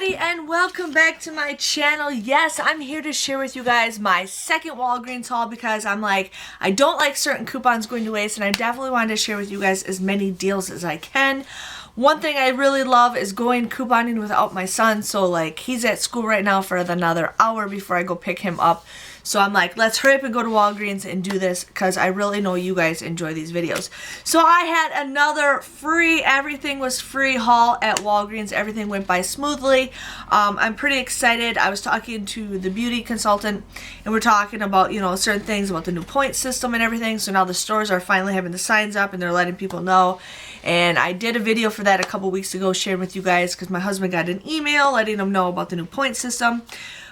everybody, and welcome back to my channel. Yes, I'm here to share with you guys my second Walgreens haul because I'm like, I don't like certain coupons going to waste, and I definitely wanted to share with you guys as many deals as I can. One thing I really love is going couponing without my son, so like he's at school right now for another hour before I go pick him up. So I'm like, let's hurry up and go to Walgreens and do this because I really know you guys enjoy these videos. So I had another free, everything was free haul at Walgreens. Everything went by smoothly. I'm pretty excited. I was talking to the beauty consultant and we're talking about, you know, certain things about the new point system and everything. So now the stores are finally having the signs up and they're letting people know. And I did a video for that a couple weeks ago sharing with you guys because my husband got an email letting him know about the new point system.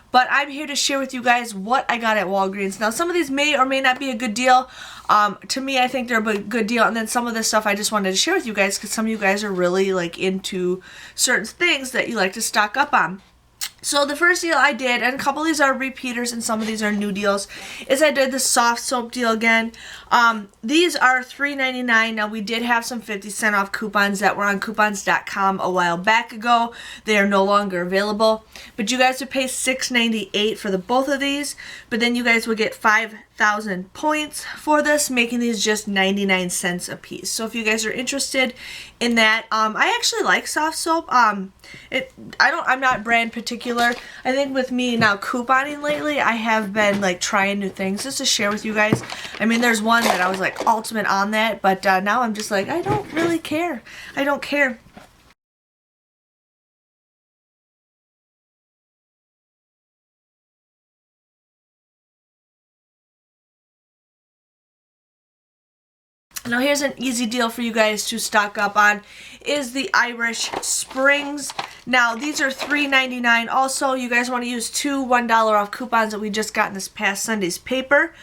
But I'm here to share with you guys what I got at Walgreens. Now, some of these may or may not be a good deal. To me, I think they're a good deal. And then some of this stuff I just wanted to share with you guys because some of you guys are really like into certain things that you like to stock up on. So the first deal I did, and a couple of these are repeaters and some of these are new deals, is I did the Softsoap deal again. These are $3.99. Now we did have some 50-cent off coupons that were on coupons.com a while back ago. They are no longer available. But you guys would pay $6.98 for the both of these. But then you guys would get 5,000 points for this, making these just 99 cents a piece. So if you guys are interested in that, I actually like Softsoap. I'm not brand particular. I think with me now couponing lately, I have been like trying new things just to share with you guys. I mean, there's one that I was like ultimate on that, but now I'm just like, I don't really care. I don't care. Now here's an easy deal for you guys to stock up on, is the Irish Springs. Now these are $3.99. Also, you guys want to use two $1 off coupons that we just got in this past Sunday's paper.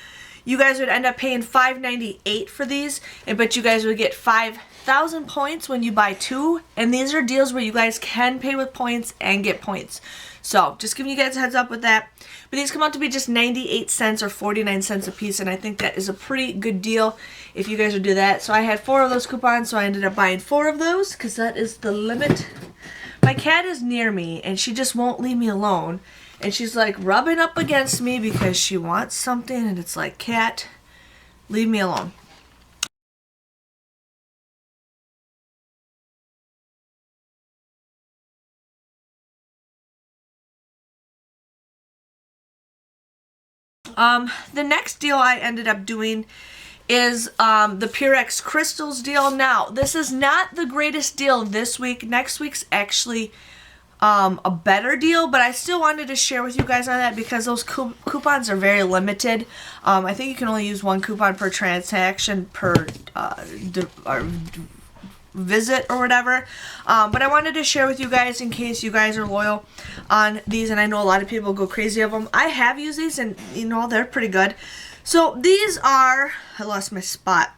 You guys would end up paying $5.98 for these, but you guys would get 5,000 points when you buy two. And these are deals where you guys can pay with points and get points. So just giving you guys a heads up with that. But these come out to be just 98 cents or 49 cents a piece, and I think that is a pretty good deal if you guys would do that. So I had 4 of those coupons, so I ended up buying 4 of those because that is the limit. My cat is near me and she just won't leave me alone. And she's like rubbing up against me because she wants something, and it's like, cat, leave me alone. The next deal I ended up doing is the Purex crystals deal. Now, this is not the greatest deal this week. Next week's actually a better deal, but I still wanted to share with you guys on that because those coupons are very limited. I think you can only use 1 coupon per transaction per visit or whatever, but I wanted to share with you guys in case you guys are loyal on these, and I know a lot of people go crazy of them. I have used these and you know they're pretty good. So these are, I lost my spot.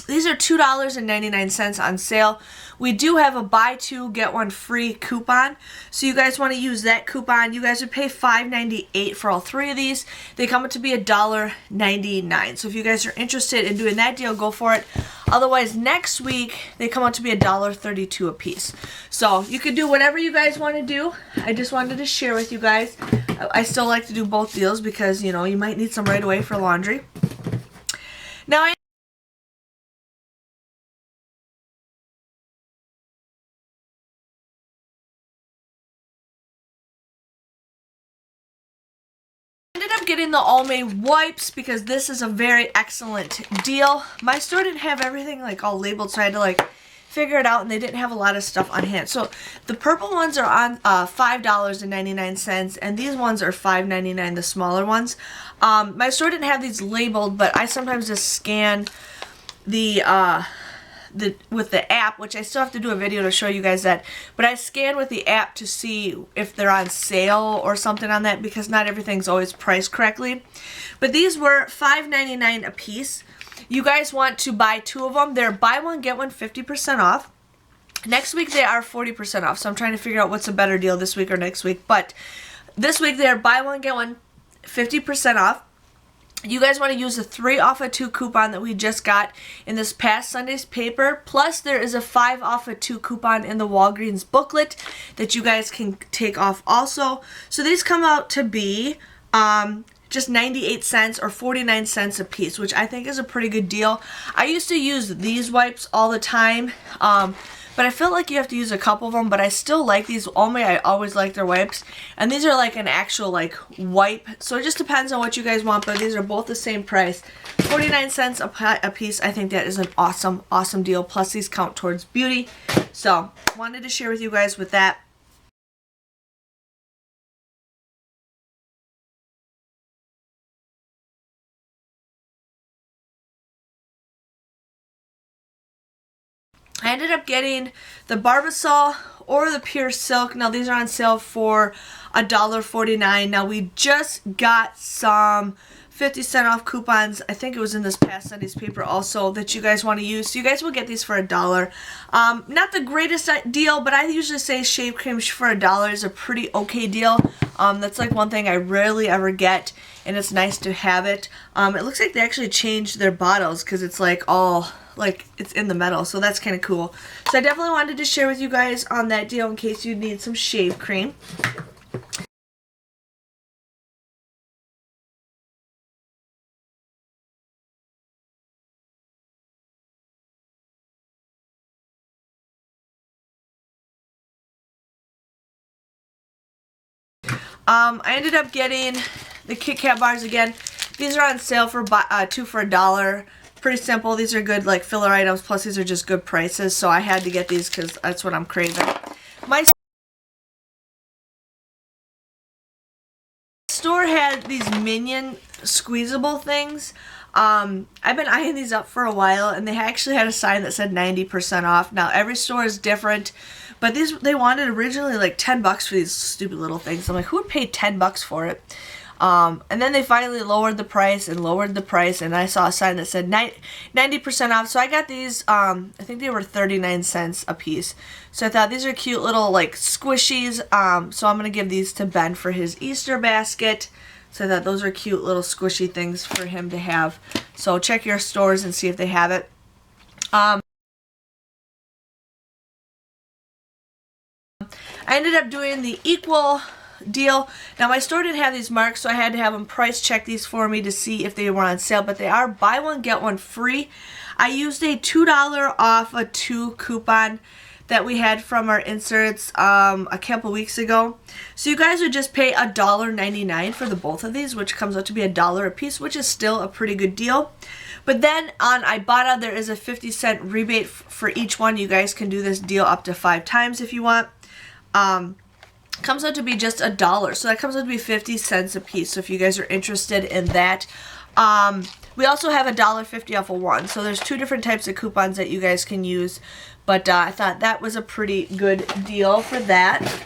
These are $2.99 on sale. We do have a buy 2 get 1 free coupon, so you guys want to use that coupon. You guys would pay $5.98 for all 3 of these. They come up to be $1.99. So if you guys are interested in doing that deal, go for it. Otherwise, next week they come out to be $1.32 a piece. So you can do whatever you guys want to do. I just wanted to share with you guys. I still like to do both deals because, you know, you might need some right away for laundry. Now I ended up getting the All-Made wipes because this is a very excellent deal. My store didn't have everything like all labeled, so I had to like figure it out, and they didn't have a lot of stuff on hand. So the purple ones are on $5.99, and these ones are $5.99, the smaller ones. My store didn't have these labeled, but I sometimes just scan with the app, which I still have to do a video to show you guys that, but I scan with the app to see if they're on sale or something on that because not everything's always priced correctly. But these were $5.99 a piece. You guys want to buy 2 of them. They're buy 1 get 1 50% off. Next week they are 40% off, so I'm trying to figure out what's a better deal this week or next week. But this week they're buy 1 get 1 50% off. You guys want to use the 3 off of 2 coupon that we just got in this past Sunday's paper. Plus, there is a 5 off of 2 coupon in the Walgreens booklet that you guys can take off also. So these come out to be just 98 cents or 49 cents a piece, which I think is a pretty good deal. I used to use these wipes all the time, but I feel like you have to use a couple of them, but I still like these. I always like their wipes. And these are like an actual like wipe. So it just depends on what you guys want, but these are both the same price. 49 cents a piece. I think that is an awesome, awesome deal. Plus these count towards beauty. So wanted to share with you guys with that. I ended up getting the Barbasol or the Pure Silk. Now these are on sale for $1.49. Now we just got some 50-cent off coupons. I think it was in this past Sunday's paper also that you guys want to use. So you guys will get these for $1. Not the greatest deal, but I usually say shave cream for $1 is a pretty okay deal. That's like one thing I rarely ever get, and it's nice to have it. It looks like they actually changed their bottles because it's like all like it's in the metal, so that's kind of cool. So I definitely wanted to share with you guys on that deal in case you need some shave cream. I ended up getting the Kit Kat bars again. These are on sale for 2 for $1. Pretty simple. These are good like filler items, plus these are just good prices, so I had to get these because that's what I'm craving. My store had these Minion squeezable things. I've been eyeing these up for a while, and they actually had a sign that said 90% off. Now every store is different, but they wanted originally like 10 bucks for these stupid little things. I'm like, who would pay 10 bucks for it? And then they finally lowered the price, and I saw a sign that said 90% off. So I got these, I think they were 39 cents a piece. So I thought these are cute little like squishies. So I'm going to give these to Ben for his Easter basket. So I thought those are cute little squishy things for him to have. So check your stores and see if they have it. I ended up doing the equal deal. Now my store didn't have these marked, so I had to have them price check these for me to see if they were on sale, but they are buy one get one free. I used a $2 off a 2 coupon that we had from our inserts a couple weeks ago. So you guys would just pay $1.99 for the both of these, which comes out to be $1 a piece, which is still a pretty good deal. But then on Ibotta, there is a 50-cent rebate for each one. You guys can do this deal up to 5 times if you want. Comes out to be just $1, so that comes out to be 50 cents a piece. So if you guys are interested in that, we also have $1.50 off of one. So there's 2 different types of coupons that you guys can use, but I thought that was a pretty good deal for that.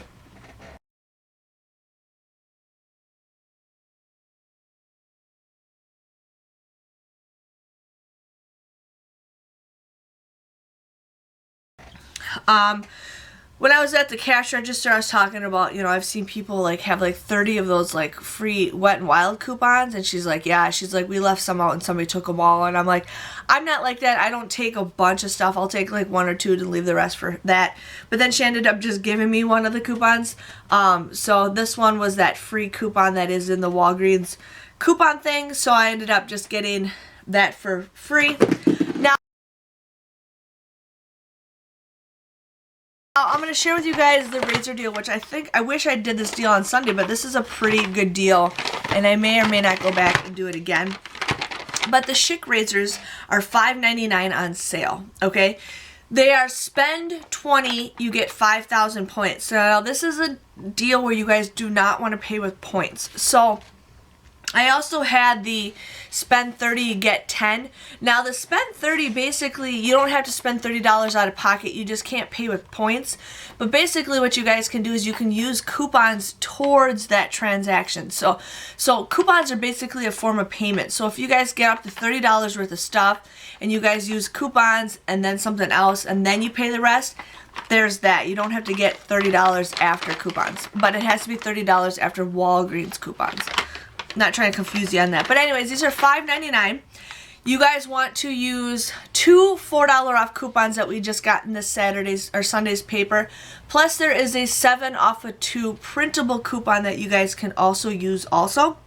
When I was at the cash register, I was talking about, you know, I've seen people like have like 30 of those like free Wet n Wild coupons, and she's like, yeah, she's like, we left some out and somebody took them all. And I'm like, I'm not like that. I don't take a bunch of stuff. I'll take like 1 or 2 to leave the rest for that. But then she ended up just giving me one of the coupons. So this one was that free coupon that is in the Walgreens coupon thing. So I ended up just getting that for free. Now I'm going to share with you guys the razor deal, which I wish I did this deal on Sunday, but this is a pretty good deal, and I may or may not go back and do it again. But the Schick razors are $5.99 on sale, okay? They are spend 20, you get 5,000 points. So now this is a deal where you guys do not want to pay with points. So I also had the spend 30, you get 10. Now the spend 30, basically you don't have to spend $30 out of pocket. You just can't pay with points. But basically what you guys can do is you can use coupons towards that transaction. So coupons are basically a form of payment. So if you guys get up to $30 worth of stuff and you guys use coupons and then something else and then you pay the rest, there's that. You don't have to get $30 after coupons. But it has to be $30 after Walgreens coupons. not trying to confuse you on that. But anyways, these are $5.99. You guys want to use 2 $4 off coupons that we just got in this Saturday's or Sunday's paper. Plus there is a 7 off of 2 printable coupon that you guys can also use also.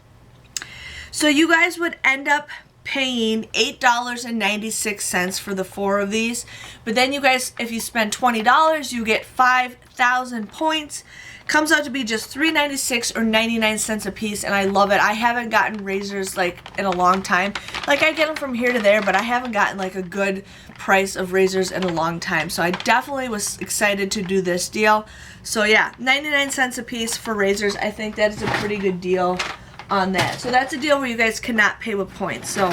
So you guys would end up paying $8.96 for the 4 of these. But then you guys, if you spend $20, you get 5,000 points. Comes out to be just $3.96 or 99 cents a piece, and I love it. I haven't gotten razors like in a long time. Like I get them from here to there, but I haven't gotten like a good price of razors in a long time. So I definitely was excited to do this deal. So yeah, 99 cents a piece for razors. I think that is a pretty good deal on that. So that's a deal where you guys cannot pay with points. So,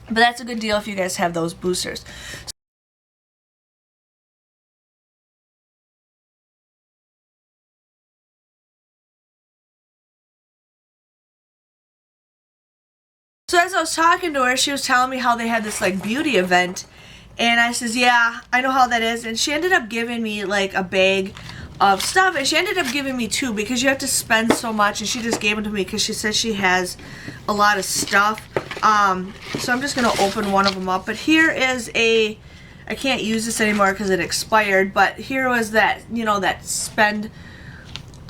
but that's a good deal if you guys have those boosters. So as I was talking to her, she was telling me how they had this like beauty event, and I says, yeah, I know how that is. And she ended up giving me like a bag of stuff, and she ended up giving me 2 because you have to spend so much, and she just gave it to me because she says she has a lot of stuff. So I'm just gonna open one of them up. But here is a, I can't use this anymore because it expired, but here was that, you know, that spend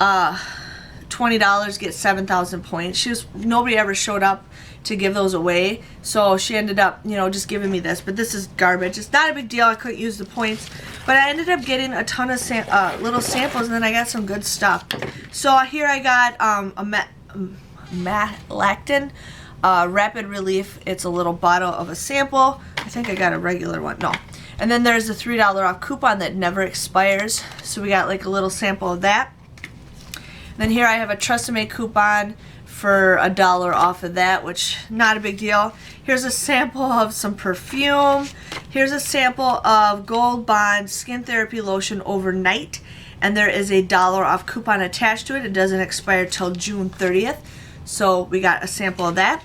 $20 get 7,000 points. Nobody ever showed up to give those away, so she ended up, you know, just giving me this. But this is garbage. It's not a big deal. I couldn't use the points, but I ended up getting a ton of little samples, and then I got some good stuff. So here I got a Lactin Rapid Relief. It's a little bottle of a sample. I think I got a regular one. No. And then there's a $3 off coupon that never expires. So we got like a little sample of that. And then here I have a Trust and Make coupon for $1 off of that, which not a big deal. Here's a sample of some perfume. Here's a sample of Gold Bond Skin Therapy Lotion Overnight, and there is a $1 off coupon attached to it. It doesn't expire till June 30th, so we got a sample of that.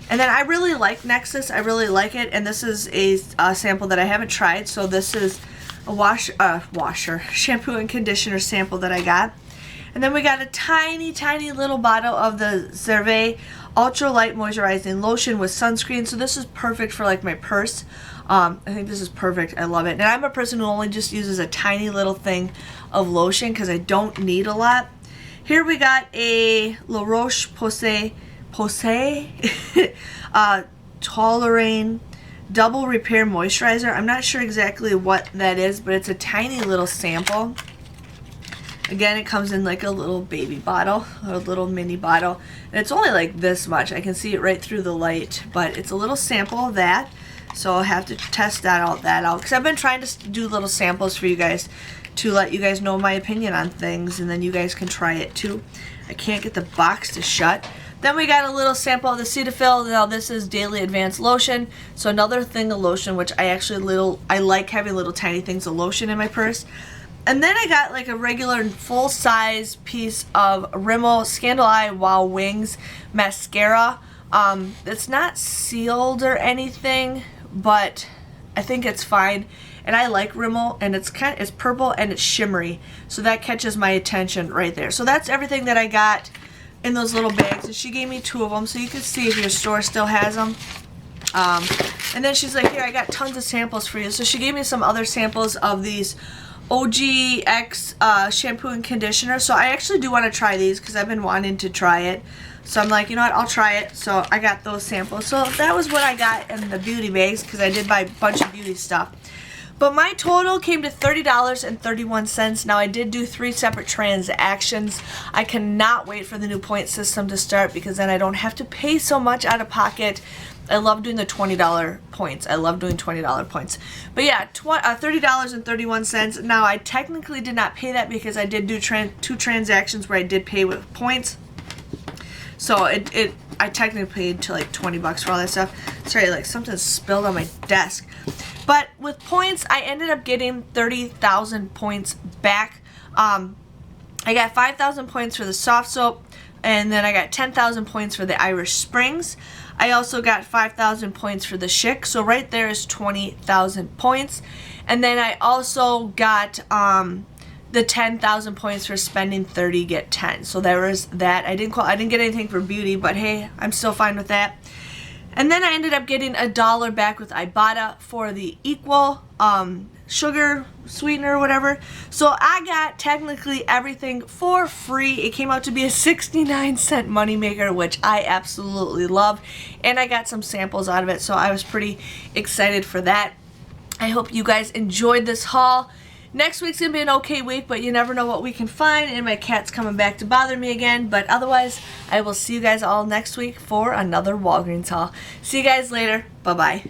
And then I really like Nexus. I really like it, and this is a sample that I haven't tried. So this is a shampoo and conditioner sample that I got. And then we got a tiny, tiny little bottle of the Cervé Ultra Light Moisturizing Lotion with sunscreen. So this is perfect for like my purse. I think this is perfect. I love it. And I'm a person who only just uses a tiny little thing of lotion because I don't need a lot. Here we got a La Roche-Posay Toleraine Double Repair Moisturizer. I'm not sure exactly what that is, but it's a tiny little sample. Again, it comes in like a little baby bottle, or a little mini bottle. And it's only like this much. I can see it right through the light, but it's a little sample of that. So I'll have to test that out because I've been trying to do little samples for you guys to let you guys know my opinion on things, and then you guys can try it too. I can't get the box to shut. Then we got a little sample of the Cetaphil. Now this is Daily Advanced Lotion. So another thing of lotion, which I like having little tiny things of lotion in my purse. And then I got like a regular full-size piece of Rimmel Scandal Eye Wow Wings mascara. It's not sealed or anything, but I think it's fine. And I like Rimmel, and it's purple and it's shimmery, so that catches my attention right there. So that's everything that I got in those little bags, and she gave me 2 of them, so you can see if your store still has them. And then she's like, here, I got tons of samples for you. So she gave me some other samples of these OGX shampoo and conditioner. So I actually do want to try these because I've been wanting to try it. So I'm like, you know what, I'll try it. So I got those samples. So that was what I got in the beauty bags because I did buy a bunch of beauty stuff. But my total came to $30.31. Now I did do 3 separate transactions. I cannot wait for the new point system to start because then I don't have to pay so much out of pocket. I love doing the $20 points. I love doing $20 points. But yeah, $30.31. Now I technically did not pay that because I did do 2 transactions where I did pay with points. So I technically paid to like 20 bucks for all that stuff. Sorry, like something spilled on my desk. But with points, I ended up getting 30,000 points back. I got 5,000 points for the Softsoap, and then I got 10,000 points for the Irish Springs. I also got 5,000 points for the Schick, so right there is 20,000 points. And then I also got the 10,000 points for spending 30 get 10. So there was that. I didn't get anything for beauty, but hey, I'm still fine with that. And then I ended up getting $1 back with Ibotta for the equal sugar sweetener or whatever. So I got technically everything for free. It came out to be a 69-cent moneymaker, which I absolutely love. And I got some samples out of it, so I was pretty excited for that. I hope you guys enjoyed this haul. Next week's gonna be an okay week, but you never know what we can find, and my cat's coming back to bother me again. But otherwise, I will see you guys all next week for another Walgreens haul. See you guys later. Bye-bye.